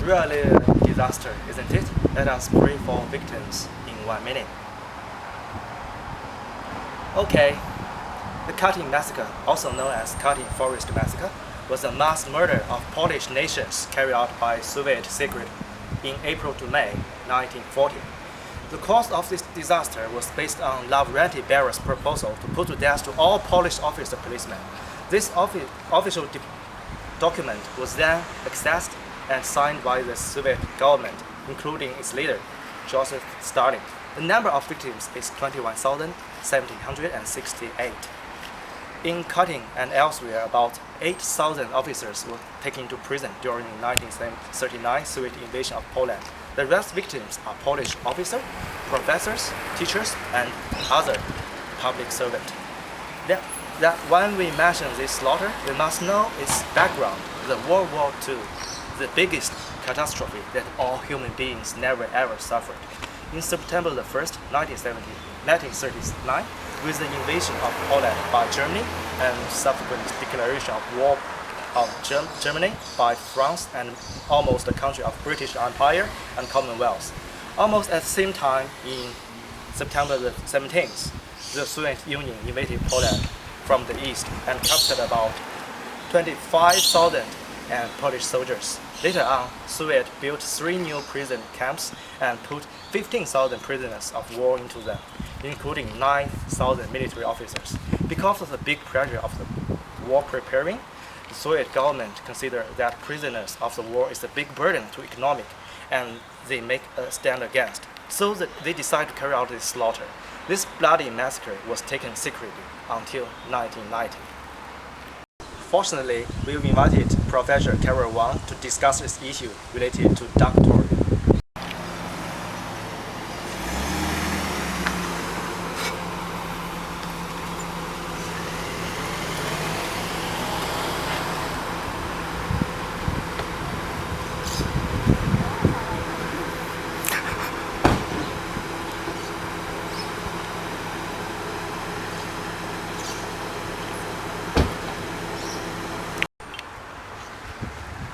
Really a disaster, isn't it? Let us pray for victims in 1 minute. Okay, the Katyn Massacre, also known as Katyn Forest Massacre, was a mass murder of Polish nations carried out by Soviet secret in April to May 1940. The cause of this disaster was based on Lavrenti Berez's proposal to put to death to all Polish officer policemen. This official document was then accessed and signed by the Soviet government, including its leader, Joseph Stalin. The number of victims is 21,768. In Katyn and elsewhere, about 8,000 officers were taken to prison during the 1939 Soviet invasion of Poland. The rest victims are Polish officers, professors, teachers, and other public servants. That when we mention this slaughter, we must know its background, the World War II, the biggest catastrophe that all human beings never ever suffered. In September 1st, 1939, with the invasion of Poland by Germany and subsequent declaration of war of Germany by France and almost the country of British Empire and Commonwealth. Almost at the same time, in September 17th, the Soviet Union invaded Poland from the east and captured about 25,000 Polish soldiers. Later on, Soviet built 3 new prison camps and put 15,000 prisoners of war into them, including 9,000 military officers. Because of the big pressure of the war preparing, the Soviet government considered that prisoners of the war is a big burden to economic, and they make a stand against. So they decided to carry out this slaughter. This bloody massacre was taken secretly until 1990. Fortunately, we invited Professor Carol Wang to discuss this issue related to ductory.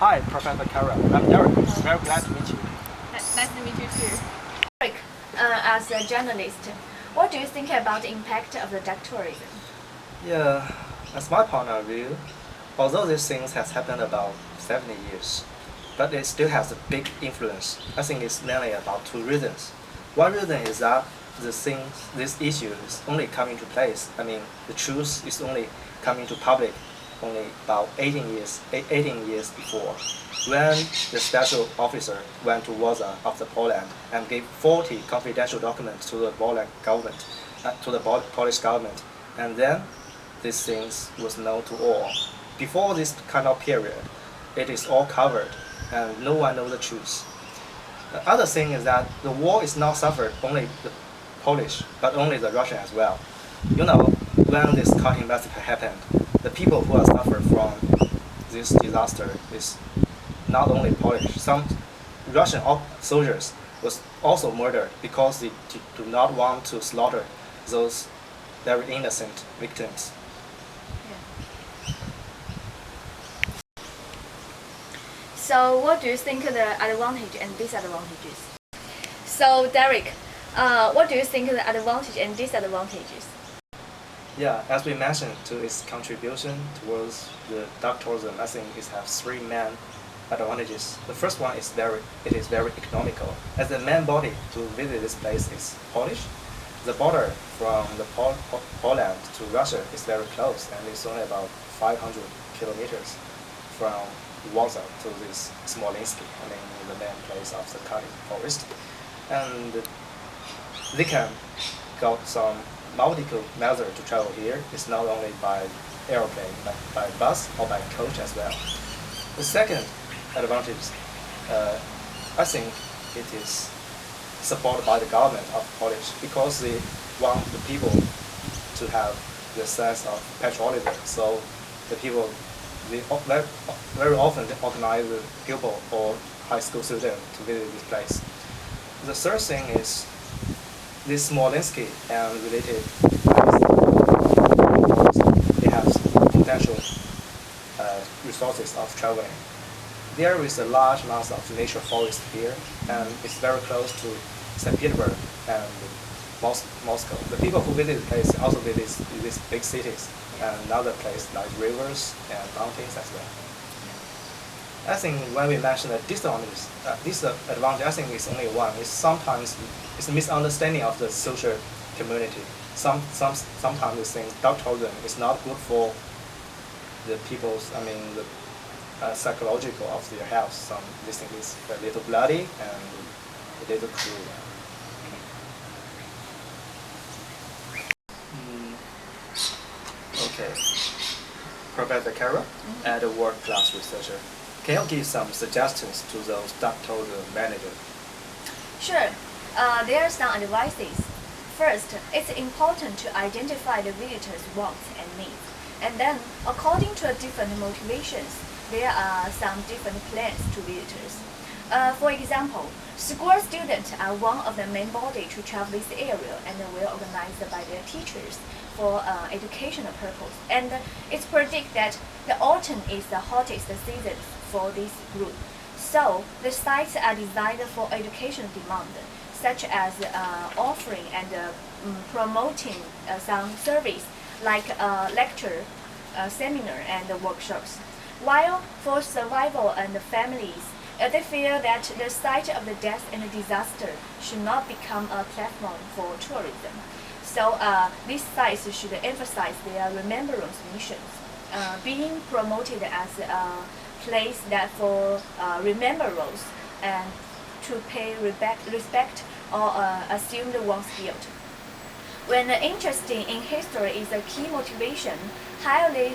Hi, Professor Carol. I'm Derek. Very glad to meet you. Nice to meet you too. Derek, as a journalist, what do you think about the impact of the ductorism? Yeah, as my point of view, although these things has happened about 70 years, but it still has a big influence. I think it's mainly about 2 reasons. One reason is that this issue is only coming to place. I mean, the truth is only coming to public only about 18 years before, when the special officer went to Warsaw of Poland and gave 40 confidential documents to the Polish government, and then these things was known to all. Before this kind of period, it is all covered, and no one knows the truth. The other thing is that the war is not suffered only the Polish, but only the Russian as well. You know, when this Katyn massacre happened, the people who are suffered from this disaster is not only Polish. Some Russian soldiers was also murdered because they do not want to slaughter those very innocent victims. So what do you think are the advantages and disadvantages? So Derek, what do you think are the advantages and disadvantages? Yeah, as we mentioned, to its contribution towards the ductorism, I think it has 3 main advantages. The first one is it is very economical. As the main body to visit this place is Polish, the border from the Poland to Russia is very close, and it's only about 500 kilometers from Warsaw to this Smolensk, I mean the main place of the Katyn forest. And they can got some multiple methods to travel here. It's not only by airplane, but by bus or by coach as well. The second advantage, I think it is supported by the government of Polish because they want the people to have the sense of patriotism. So the people, they very often organize the pupil or high school student to visit this place. The third thing is this Smolensk and related, they have potential resources of traveling. there is a large amount of nature forest here, and it's very close to St. Petersburg and Moscow. The people who visit the place also visit these big cities and other places like rivers and mountains as well. I think when we mention the disadvantage, disadvantage, I think it's only one. It's sometimes it's a misunderstanding of the social community. Sometimes we think dark tourism is not good for the people's, the psychological of their health. Some they think it's a little bloody and a little cruel. Okay. Professor Carol, as a world-class researcher, can you give some suggestions to those dark tourism managers? Sure. There are some advices. First, it's important to identify the visitors' wants and needs. And then, according to different motivations, there are some different plans to visitors. For example, school students are one of the main body to travel this area and well organized by their teachers for educational purpose. And it's predicted that the autumn is the hottest season for this group. So the sites are designed for educational demand, such as offering and promoting some service like lecture, seminar, and workshops. While for survival and families, they feel that the site of the death and disaster should not become a platform for tourism. So these sites should emphasize their remembrance missions, being promoted as a place that for remembrance and to pay respect or assume the one's guilt. When interest in history is a key motivation, highly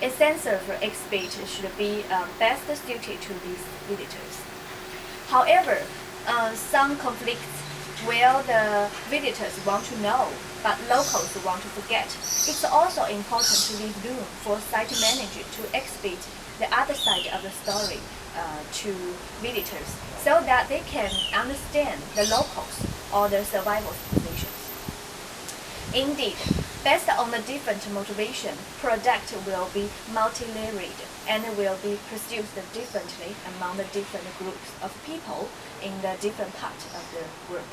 extensive exhibit should be best suited to these visitors. However, some conflicts where the visitors want to know but locals want to forget. It's also important to leave room for site manager to exhibit the other side of the story to visitors so that they can understand the locals or the survival positions. Indeed, based on the different motivation, product will be multi-layered and will be produced differently among the different groups of people in the different parts of the world.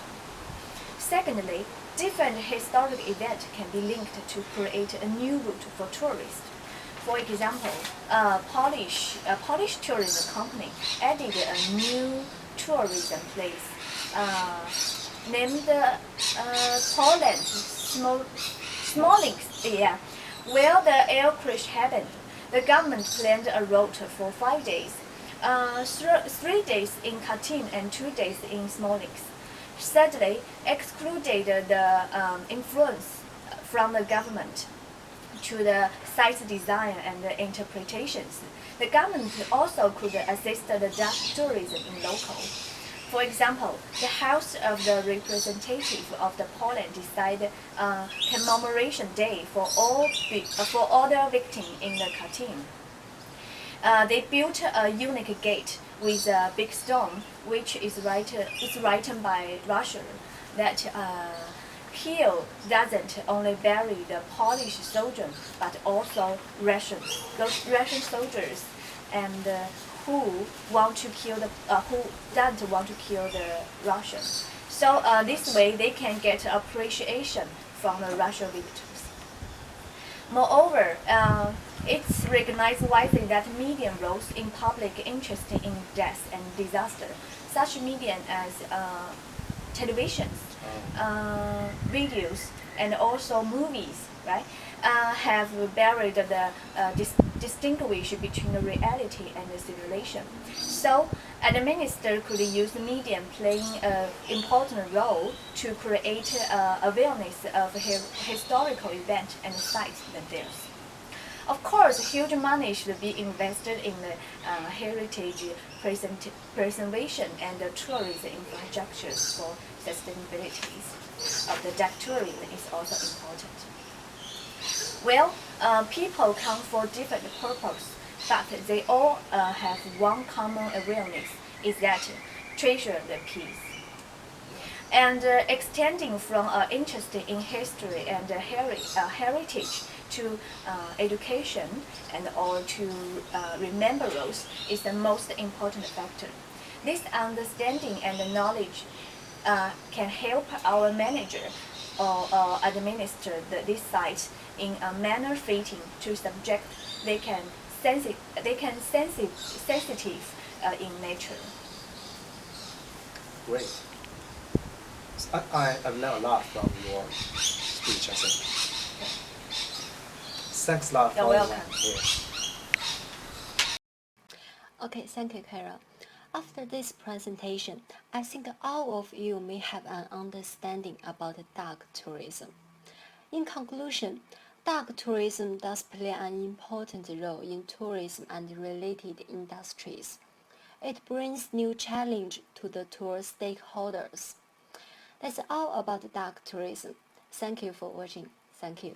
Secondly, different historic events can be linked to create a new route for tourists. For example, a Polish tourism company added a new tourism place named Poland Smolensk, where the air crash happened. The government planned a route for 5 days, 3 days in Katyn and 2 days in Smolensk. Thirdly, excluded the influence from the government to the site design and the interpretations. The government also could assist the dark tourism in local. For example, the House of the Representative of the Poland decided commemoration day for all the victims in the Katyn. They built a unique gate with a big stone, which is written by Russia, that Kiev doesn't only bury the Polish soldiers, but also those Russian soldiers, and who don't want to kill the Russians. So this way they can get appreciation from the Russian victims. Moreover, it's recognized widely that media roles in public interest in death and disaster, such media as televisions, videos, and also movies, right, have buried the distinguish between the reality and the simulation. So, the minister could use the medium playing an important role to create awareness of historical events and sites than theirs. Of course, huge money should be invested in the heritage preservation and the tourism infrastructures for sustainability of the dark tourism is also important. Well, people come for different purposes, but they all have one common awareness, is that treasure the peace. And extending from interest in history and heritage to education and or to remember roles is the most important factor. This understanding and knowledge can help our manager or administer this site in a manner fitting to subject they can sensitive in nature. Great. I've learned a lot from your speech, I think. Thanks a lot for You're welcome. everyone here. Okay, thank you, Carol. After this presentation, I think all of you may have an understanding about dark tourism. In conclusion, dark tourism does play an important role in tourism and related industries. It brings new challenge to the tour stakeholders. That's all about dark tourism. Thank you for watching. Thank you.